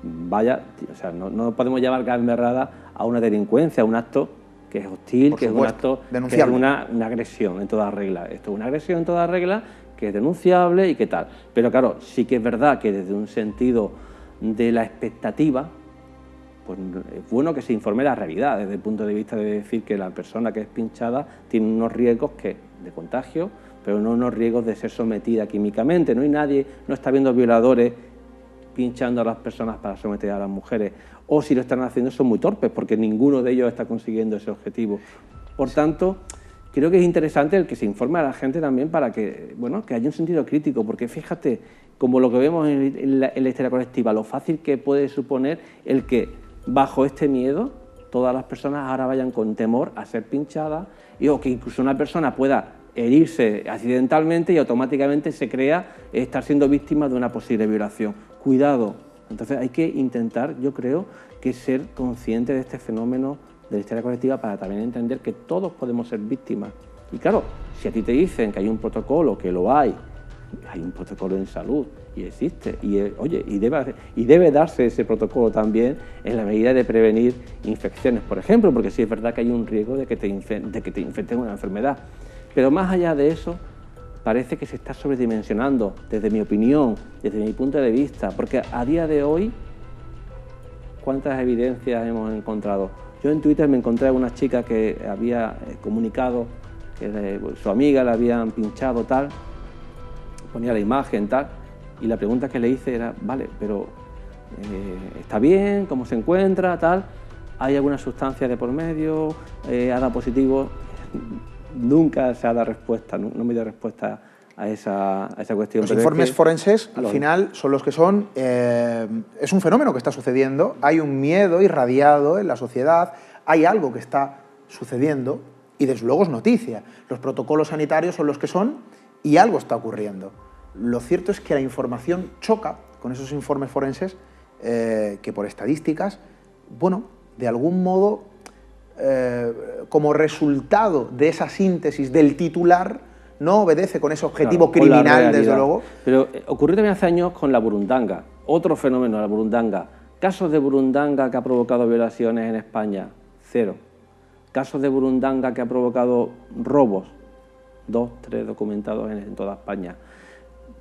vaya, o sea, no podemos llamar gamberrada a una delincuencia, a un acto que es hostil, Por que supuesto, es un acto, denunciable. que es una agresión en toda regla. Esto es una agresión en toda regla, que es denunciable y que tal. Pero claro, sí que es verdad que desde un sentido de la expectativa, pues es bueno que se informe la realidad, desde el punto de vista de decir que la persona que es pinchada tiene unos riesgos de contagio, pero no unos riesgos de ser sometida químicamente. No hay nadie, no está viendo violadores pinchando a las personas para someter a las mujeres, o si lo están haciendo son muy torpes, porque ninguno de ellos está consiguiendo ese objetivo. Por tanto, creo que es interesante el que se informe a la gente también para que, bueno, que haya un sentido crítico, porque fíjate, como lo que vemos en la histeria colectiva, lo fácil que puede suponer el que bajo este miedo todas las personas ahora vayan con temor a ser pinchadas, o que incluso una persona pueda herirse accidentalmente y automáticamente se crea estar siendo víctima de una posible violación. Cuidado. Entonces hay que intentar, yo creo, que ser consciente de este fenómeno de la histeria colectiva para también entender que todos podemos ser víctimas. Y claro, si a ti te dicen que hay un protocolo, que lo hay un protocolo en salud y existe, y debe darse ese protocolo también en la medida de prevenir infecciones, por ejemplo, porque sí es verdad que hay un riesgo de que te infecten una enfermedad. Pero más allá de eso, parece que se está sobredimensionando, desde mi opinión, desde mi punto de vista, porque a día de hoy, ¿cuántas evidencias hemos encontrado? Yo en Twitter me encontré a una chica que había comunicado que su amiga la habían pinchado tal, ponía la imagen tal, y la pregunta que le hice era, vale, pero ¿está bien? ¿Cómo se encuentra? Tal, ¿hay alguna sustancia de por medio? ¿Ha dado positivo? Nunca se ha dado respuesta, no me dio respuesta a esa cuestión. Los pero informes es que, forenses, al final, son los que son. Es un fenómeno que está sucediendo, hay un miedo irradiado en la sociedad, hay algo que está sucediendo y desde luego es noticia. Los protocolos sanitarios son los que son y algo está ocurriendo. Lo cierto es que la información choca con esos informes forenses que por estadísticas, bueno, de algún modo, como resultado de esa síntesis del titular, no obedece con ese objetivo criminal, desde luego. Pero ocurrió también hace años con la burundanga, otro fenómeno, la burundanga. Casos de burundanga que ha provocado violaciones en España, 0. Casos de burundanga que ha provocado robos, 2, 3 documentados en toda España.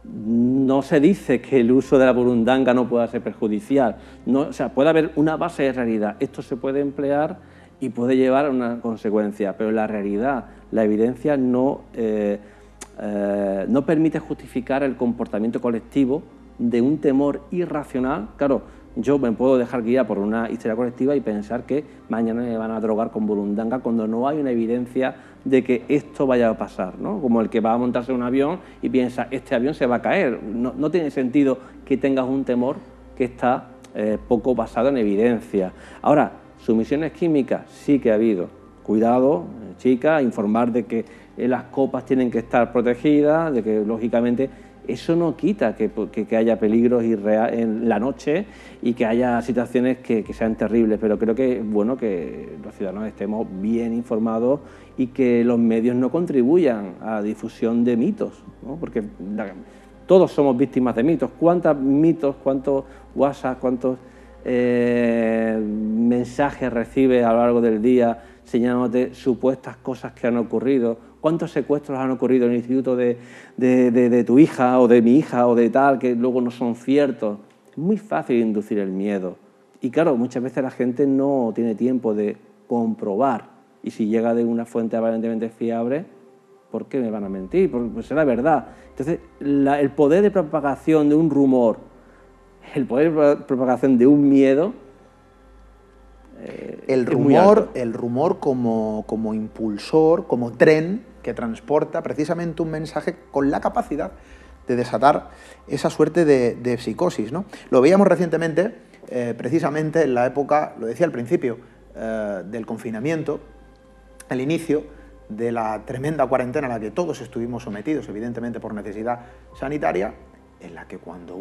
No se dice que el uso de la burundanga no pueda ser perjudicial. No, o sea, puede haber una base de realidad. Esto se puede emplear y puede llevar a una consecuencia, pero la realidad, la evidencia no permite justificar el comportamiento colectivo de un temor irracional. Claro, yo me puedo dejar guiar por una histeria colectiva y pensar que mañana me van a drogar con burundanga cuando no hay una evidencia de que esto vaya a pasar, ¿no? Como el que va a montarse en un avión y piensa, este avión se va a caer. No tiene sentido que tengas un temor que está poco basado en evidencia. Ahora, sumisiones químicas sí que ha habido. Cuidado, chicas, informar de que las copas tienen que estar protegidas, de que lógicamente eso no quita que haya peligros en la noche y que haya situaciones que sean terribles, pero creo que es bueno que los ciudadanos estemos bien informados y que los medios no contribuyan a la difusión de mitos, ¿no? Porque todos somos víctimas de mitos. ¿Cuántos mitos, cuántos WhatsApp, cuántos mensajes recibes a lo largo del día señalándote supuestas cosas que han ocurrido? ¿Cuántos secuestros han ocurrido en el instituto de tu hija o de mi hija o de tal que luego no son ciertos? Es muy fácil inducir el miedo. Y claro, muchas veces la gente no tiene tiempo de comprobar. Y si llega de una fuente aparentemente fiable, ¿por qué me van a mentir? Pues es la verdad. Entonces, el poder de propagación de un rumor, el poder de propagación de un miedo, el es muy alto. rumor como impulsor, como tren que transporta precisamente un mensaje con la capacidad de desatar esa suerte de psicosis, ¿no? Lo veíamos recientemente, precisamente en la época, lo decía al principio, del confinamiento, el inicio de la tremenda cuarentena a la que todos estuvimos sometidos, evidentemente por necesidad sanitaria, en la que cuando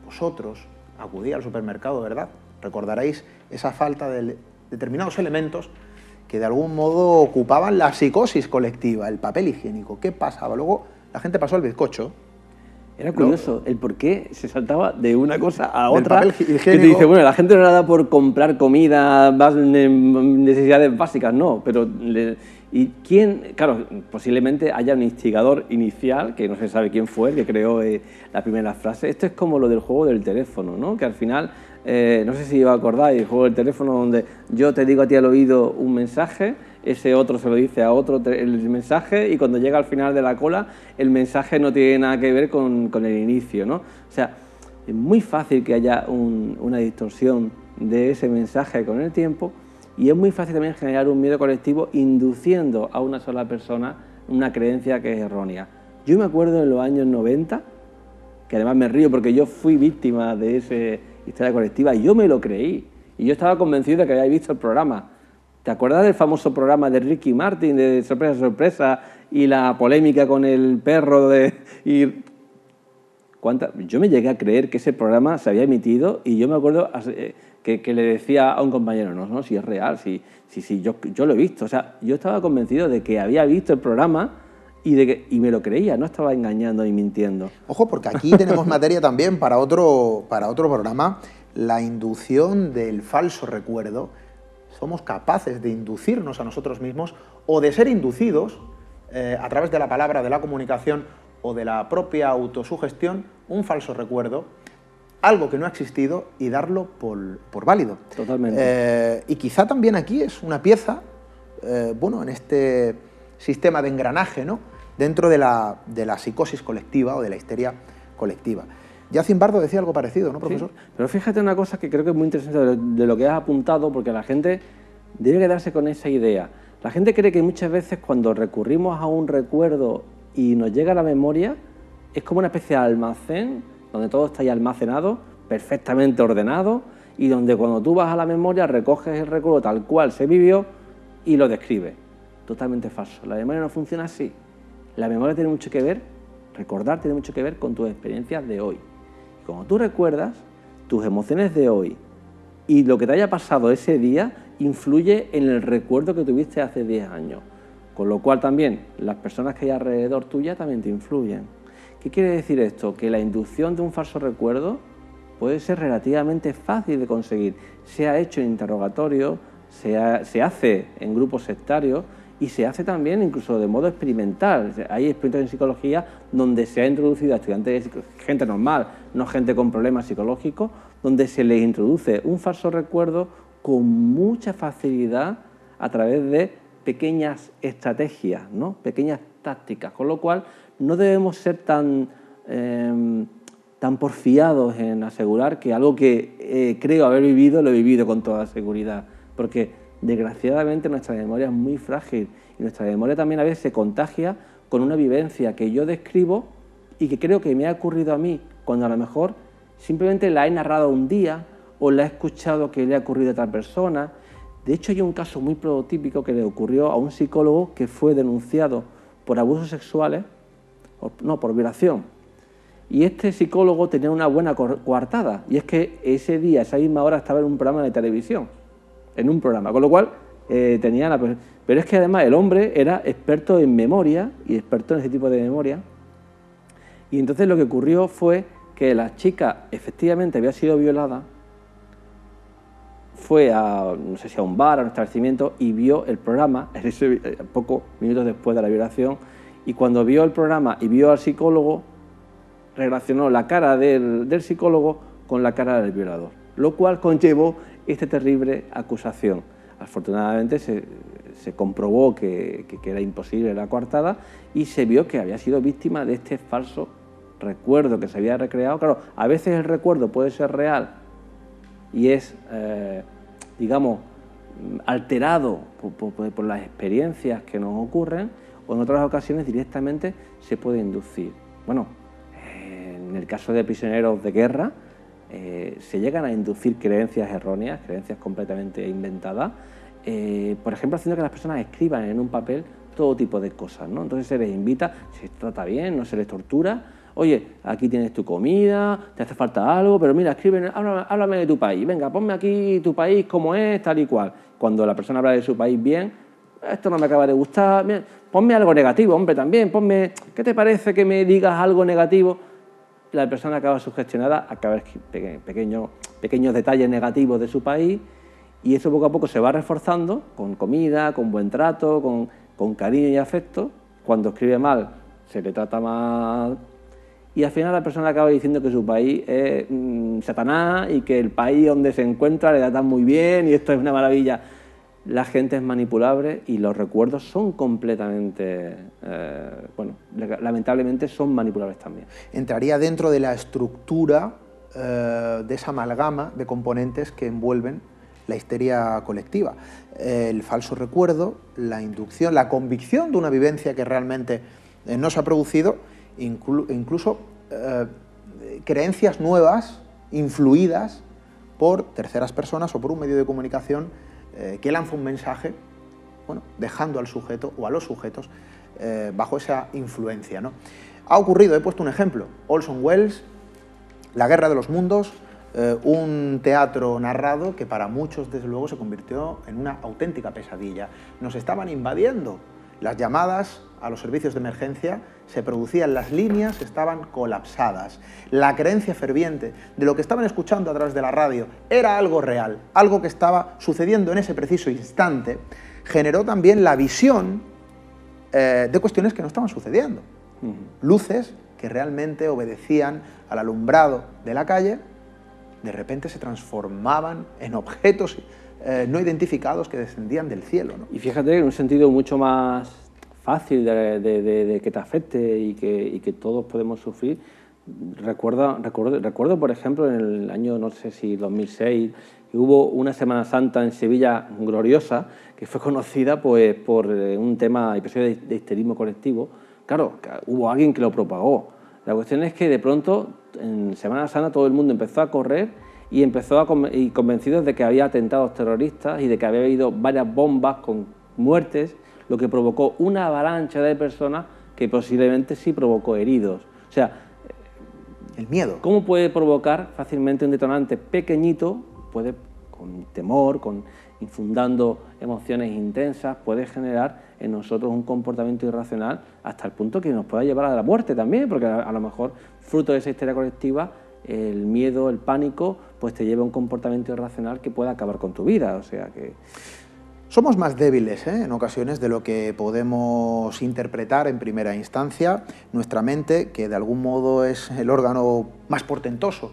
vosotros, acudía al supermercado, ¿verdad? Recordaréis esa falta de determinados elementos que de algún modo ocupaban la psicosis colectiva, el papel higiénico. ¿Qué pasaba? Luego la gente pasó al bizcocho. Era curioso el por qué se saltaba de una cosa a otra. Papel Que higiénico. te dice, bueno, la gente no la da por comprar comida, necesidades básicas, no, pero... ¿Y quién? Claro, posiblemente haya un instigador inicial, que no se sabe quién fue el que creó la primera frase. Esto es como lo del juego del teléfono, ¿no? Que al final, no sé si os acordáis, el juego del teléfono donde yo te digo a ti al oído un mensaje, ese otro se lo dice a otro el mensaje, y cuando llega al final de la cola, el mensaje no tiene nada que ver con el inicio, ¿no? O sea, es muy fácil que haya una distorsión de ese mensaje con el tiempo, y es muy fácil también generar un miedo colectivo induciendo a una sola persona una creencia que es errónea. Yo me acuerdo en los años 90, que además me río porque yo fui víctima de esa historia colectiva y yo me lo creí. Y yo estaba convencido de que había visto el programa. ¿Te acuerdas del famoso programa de Ricky Martin, de Sorpresa, Sorpresa, y la polémica con el perro Yo me llegué a creer que ese programa se había emitido y yo me acuerdo que le decía a un compañero, no, si es real, sí, yo lo he visto. O sea, yo estaba convencido de que había visto el programa y me lo creía, no estaba engañando ni mintiendo. Ojo, porque aquí tenemos materia también para otro programa, la inducción del falso recuerdo. Somos capaces de inducirnos a nosotros mismos o de ser inducidos a través de la palabra, de la comunicación o de la propia autosugestión, un falso recuerdo, algo que no ha existido, y darlo por válido. Totalmente. Y quizá también aquí es una pieza, en este sistema de engranaje, ¿no?, dentro de la psicosis colectiva o de la histeria colectiva. Ya Zimbardo decía algo parecido, ¿no, profesor? Sí, pero fíjate una cosa que creo que es muy interesante de lo que has apuntado, porque la gente debe quedarse con esa idea. La gente cree que muchas veces cuando recurrimos a un recuerdo y nos llega a la memoria, es como una especie de almacén donde todo está ahí almacenado, perfectamente ordenado, y donde cuando tú vas a la memoria recoges el recuerdo tal cual se vivió y lo describes. Totalmente falso. La memoria no funciona así. La memoria tiene mucho que ver, recordar tiene mucho que ver con tus experiencias de hoy. Y cuando tú recuerdas, tus emociones de hoy y lo que te haya pasado ese día influye en el recuerdo que tuviste hace 10 años. Con lo cual también las personas que hay alrededor tuya también te influyen. ¿Qué quiere decir esto? Que la inducción de un falso recuerdo puede ser relativamente fácil de conseguir. Se ha hecho en interrogatorio, se hace en grupos sectarios y se hace también incluso de modo experimental. Hay experimentos en psicología donde se ha introducido a estudiantes, gente normal, no gente con problemas psicológicos, donde se les introduce un falso recuerdo con mucha facilidad a través de pequeñas estrategias, ¿no?, pequeñas tácticas, con lo cual no debemos ser tan porfiados en asegurar que algo que creo haber vivido, lo he vivido con toda seguridad, porque desgraciadamente nuestra memoria es muy frágil y nuestra memoria también a veces se contagia con una vivencia que yo describo y que creo que me ha ocurrido a mí, cuando a lo mejor simplemente la he narrado un día o la he escuchado que le ha ocurrido a otra persona. De hecho, hay un caso muy prototípico que le ocurrió a un psicólogo que fue denunciado por abusos sexuales, por violación. Y este psicólogo tenía una buena coartada, y es que ese día, esa misma hora, estaba en un programa de televisión, con lo cual tenía la... Pero es que además el hombre era experto en memoria y experto en ese tipo de memoria, y entonces lo que ocurrió fue que la chica efectivamente había sido violada, fue a, no sé si a un bar, a un establecimiento, y vio el programa, pocos minutos después de la violación, y cuando vio el programa y vio al psicólogo, relacionó la cara del psicólogo con la cara del violador, lo cual conllevó esta terrible acusación. Afortunadamente se comprobó que era imposible la coartada y se vio que había sido víctima de este falso recuerdo que se había recreado. Claro, a veces el recuerdo puede ser real y es, digamos, alterado por las experiencias que nos ocurren, o en otras ocasiones directamente se puede inducir. Bueno, en el caso de prisioneros de guerra, se llegan a inducir creencias erróneas, creencias completamente inventadas, por ejemplo, haciendo que las personas escriban en un papel todo tipo de cosas, ¿no? Entonces se les invita, se les trata bien, no se les tortura. Oye, aquí tienes tu comida, te hace falta algo, pero mira, escribe, háblame de tu país, venga, ponme aquí tu país, cómo es, tal y cual. Cuando la persona habla de su país bien, esto no me acaba de gustar, mira, ponme algo negativo, hombre, también, ponme, ¿qué te parece que me digas algo negativo? La persona acaba sugestionada, acaba pequeños detalles negativos de su país, y eso poco a poco se va reforzando con comida, con buen trato, con cariño y afecto. Cuando escribe mal, se le trata mal, y al final la persona acaba diciendo que su país es Satanás y que el país donde se encuentra le tratan muy bien y esto es una maravilla. La gente es manipulable y los recuerdos son completamente, bueno, lamentablemente son manipulables también. Entraría dentro de la estructura de esa amalgama de componentes que envuelven la histeria colectiva. El falso recuerdo, la inducción, la convicción de una vivencia que realmente no se ha producido, incluso creencias nuevas, influidas por terceras personas o por un medio de comunicación que lanza un mensaje, bueno, dejando al sujeto o a los sujetos bajo esa influencia, ¿no? Ha ocurrido, he puesto un ejemplo, Orson Welles, La Guerra de los Mundos, un teatro narrado que para muchos, desde luego, se convirtió en una auténtica pesadilla. Nos estaban invadiendo. Las llamadas a los servicios de emergencia se producían, las líneas estaban colapsadas. La creencia ferviente de lo que estaban escuchando a través de la radio era algo real, algo que estaba sucediendo en ese preciso instante, generó también la visión de cuestiones que no estaban sucediendo. Luces que realmente obedecían al alumbrado de la calle, de repente se transformaban en objetos no identificados que descendían del cielo, ¿no? Y fíjate que en un sentido mucho más fácil de que te afecte y que todos podemos sufrir. Recuerdo, por ejemplo, en el año, no sé si 2006, que hubo una Semana Santa en Sevilla gloriosa, que fue conocida pues, por un tema, episodio de histerismo colectivo. Claro, hubo alguien que lo propagó. La cuestión es que de pronto, en Semana Santa, todo el mundo empezó a correr y y convencidos de que había atentados terroristas y de que había habido varias bombas con muertes, lo que provocó una avalancha de personas que posiblemente sí provocó heridos. O sea, el miedo. ¿Cómo puede provocar fácilmente un detonante pequeñito? Puede, con temor, infundando emociones intensas, puede generar en nosotros un comportamiento irracional hasta el punto que nos pueda llevar a la muerte también, porque a lo mejor, fruto de esa histeria colectiva, el miedo, el pánico, pues te lleva a un comportamiento irracional que pueda acabar con tu vida. O sea que somos más débiles, en ocasiones, de lo que podemos interpretar en primera instancia. Nuestra mente, que de algún modo es el órgano más portentoso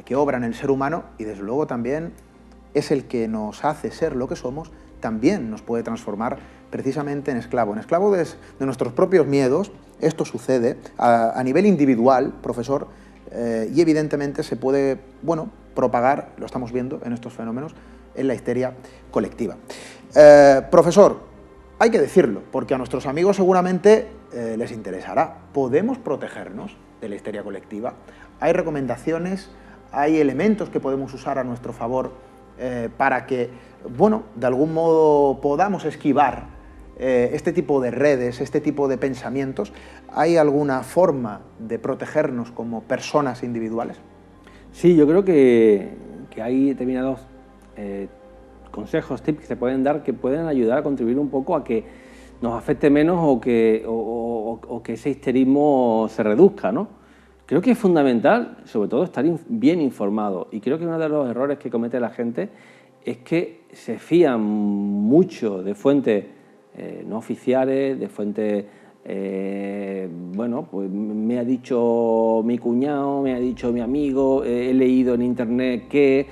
que obra en el ser humano y desde luego también es el que nos hace ser lo que somos, también nos puede transformar precisamente en esclavo de nuestros propios miedos. Esto sucede a nivel individual, profesor, y evidentemente se puede, bueno, propagar, lo estamos viendo en estos fenómenos, en la histeria colectiva. Profesor, hay que decirlo, porque a nuestros amigos seguramente les interesará. ¿Podemos protegernos de la histeria colectiva? ¿Hay recomendaciones, hay elementos que podemos usar a nuestro favor para que, bueno, de algún modo podamos esquivar este tipo de redes, este tipo de pensamientos? ¿Hay alguna forma de protegernos como personas individuales? Sí, yo creo que hay determinados consejos, tips que se pueden dar que pueden ayudar a contribuir un poco a que nos afecte menos o que ese histerismo se reduzca, ¿no? Creo que es fundamental, sobre todo, estar bien informado, y creo que uno de los errores que comete la gente es que se fían mucho de fuentes no oficiales, de fuentes, bueno, pues me ha dicho mi cuñado, me ha dicho mi amigo, he leído en internet que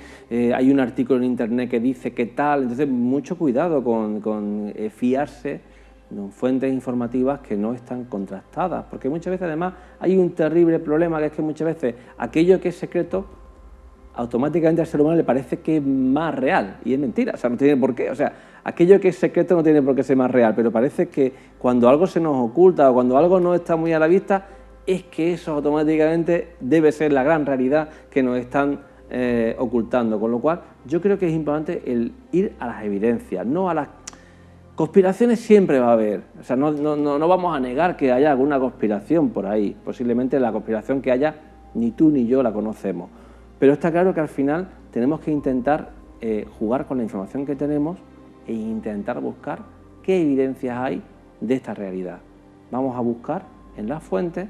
hay un artículo en internet que dice que tal. Entonces, mucho cuidado con fiarse de fuentes informativas que no están contrastadas, porque muchas veces además hay un terrible problema, que es que muchas veces aquello que es secreto automáticamente al ser humano le parece que es más real, y es mentira, o sea, no tiene por qué, o sea, aquello que es secreto no tiene por qué ser más real, pero parece que cuando algo se nos oculta o cuando algo no está muy a la vista, es que eso automáticamente debe ser la gran realidad que nos están ocultando, con lo cual yo creo que es importante el ir a las evidencias, no a las conspiraciones. Siempre va a haber, o sea, no vamos a negar que haya alguna conspiración por ahí, posiblemente la conspiración que haya ni tú ni yo la conocemos, pero está claro que al final tenemos que intentar jugar con la información que tenemos e intentar buscar qué evidencias hay de esta realidad. Vamos a buscar en las fuentes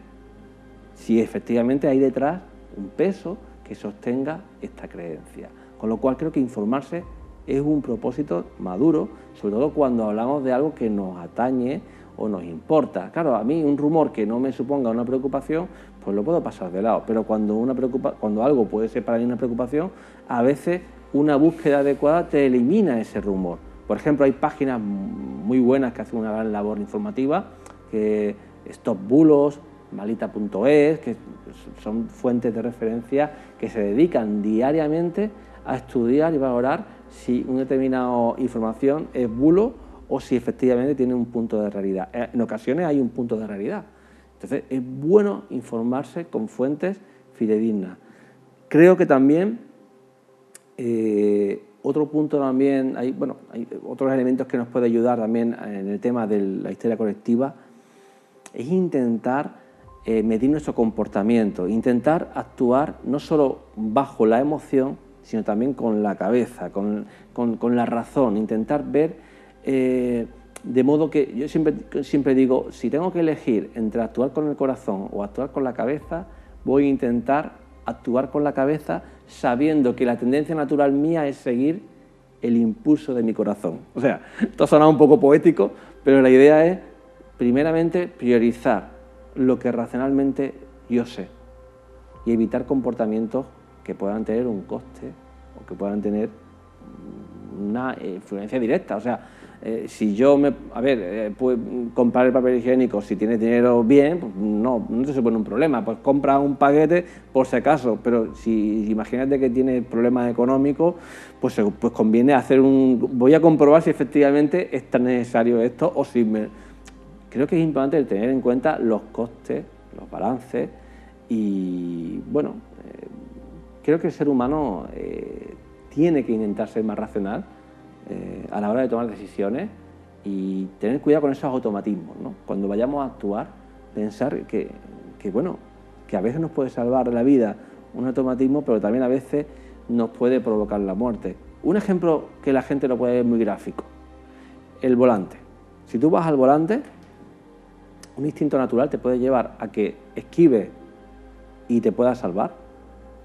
si efectivamente hay detrás un peso que sostenga esta creencia. Con lo cual creo que informarse es un propósito maduro, sobre todo cuando hablamos de algo que nos atañe o nos importa. Claro, a mí un rumor que no me suponga una preocupación, pues lo puedo pasar de lado, pero cuando algo puede ser para mí una preocupación, a veces una búsqueda adecuada te elimina ese rumor. Por ejemplo, hay páginas muy buenas que hacen una gran labor informativa, que Stop Bulos, Malita.es, que son fuentes de referencia que se dedican diariamente a estudiar y valorar si una determinada información es bulo o si efectivamente tiene un punto de realidad. En ocasiones hay un punto de realidad. Entonces es bueno informarse con fuentes fidedignas. Creo que también otro punto también, hay otros elementos que nos puede ayudar también en el tema de la histeria colectiva, es intentar medir nuestro comportamiento, intentar actuar no solo bajo la emoción, sino también con la cabeza, con la razón, intentar ver, de modo que yo siempre digo, si tengo que elegir entre actuar con el corazón o actuar con la cabeza, voy a intentar actuar con la cabeza sabiendo que la tendencia natural mía es seguir el impulso de mi corazón. O sea, esto suena un poco poético, pero la idea es, primeramente, priorizar lo que racionalmente yo sé y evitar comportamientos que puedan tener un coste o que puedan tener una influencia directa. O sea, si yo puedo comprar el papel higiénico, si tienes dinero bien, pues no te supone un problema, pues compra un paquete por si acaso, pero si imagínate que tienes problemas económicos, pues conviene voy a comprobar si efectivamente es tan necesario esto o si Creo que es importante el tener en cuenta los costes, los balances y, bueno, creo que el ser humano tiene que intentar ser más racional a la hora de tomar decisiones y tener cuidado con esos automatismos, ¿no? Cuando vayamos a actuar, pensar que a veces nos puede salvar la vida un automatismo, pero también a veces nos puede provocar la muerte. Un ejemplo que la gente lo puede ver muy gráfico, el volante. Si tú vas al volante, un instinto natural te puede llevar a que esquives y te pueda salvar,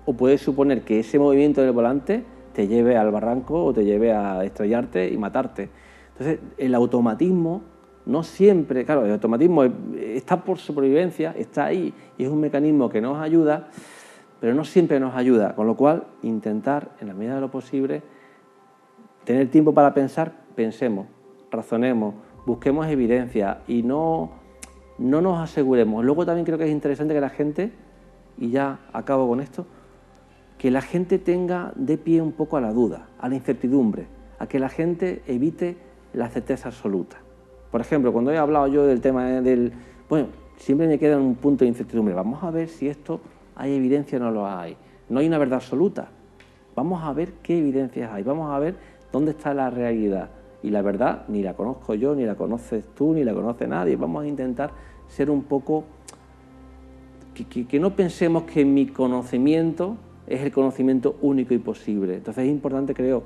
o puedes suponer que ese movimiento del volante te lleve al barranco o te lleve a estrellarte y matarte. Entonces, el automatismo no siempre, claro, el automatismo está por supervivencia, está ahí y es un mecanismo que nos ayuda, pero no siempre nos ayuda, con lo cual intentar, en la medida de lo posible, tener tiempo para pensar, pensemos, razonemos, busquemos evidencia y no nos aseguremos. Luego también creo que es interesante que la gente, y ya acabo con esto, que la gente tenga de pie un poco a la duda, a la incertidumbre, a que la gente evite la certeza absoluta. Por ejemplo, cuando he hablado yo del tema siempre me queda un punto de incertidumbre. Vamos a ver si esto hay evidencia o no lo hay. No hay una verdad absoluta. Vamos a ver qué evidencias hay, vamos a ver dónde está la realidad. Y la verdad ni la conozco yo, ni la conoces tú, ni la conoce nadie. Vamos a intentar ser un poco... Que no pensemos que mi conocimiento es el conocimiento único y posible. Entonces es importante, creo,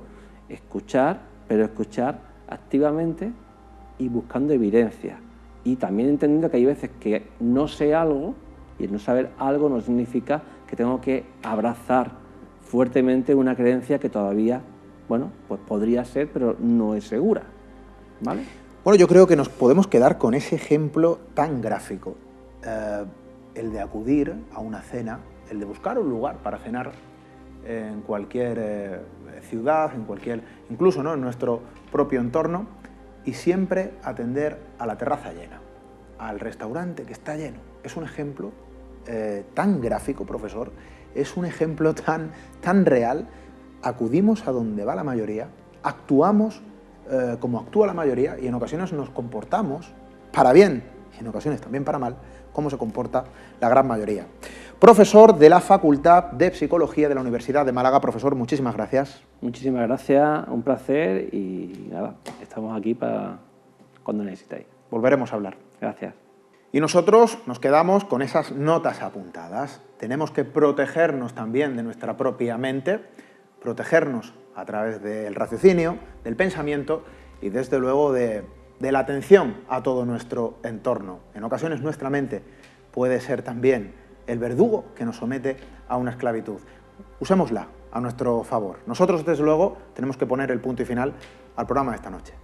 escuchar, pero escuchar activamente y buscando evidencia. Y también entendiendo que hay veces que no sé algo, y el no saber algo no significa que tengo que abrazar fuertemente una creencia que todavía, pues podría ser, pero no es segura, ¿vale? Bueno, yo creo que nos podemos quedar con ese ejemplo tan gráfico, el de acudir a una cena, el de buscar un lugar para cenar en cualquier ciudad, incluso, ¿no?, en nuestro propio entorno, y siempre atender a la terraza llena, al restaurante que está lleno. Es un ejemplo tan gráfico, profesor, es un ejemplo tan real. Acudimos a donde va la mayoría, actuamos como actúa la mayoría y en ocasiones nos comportamos para bien y en ocasiones también para mal, como se comporta la gran mayoría. Profesor de la Facultad de Psicología de la Universidad de Málaga. Profesor, muchísimas gracias. Muchísimas gracias, un placer y nada, estamos aquí para cuando necesitéis. Volveremos a hablar. Gracias. Y nosotros nos quedamos con esas notas apuntadas. Tenemos que protegernos también de nuestra propia mente, protegernos a través del raciocinio, del pensamiento y desde luego de la atención a todo nuestro entorno. En ocasiones nuestra mente puede ser también el verdugo que nos somete a una esclavitud. Usémosla a nuestro favor. Nosotros desde luego tenemos que poner el punto y final al programa de esta noche.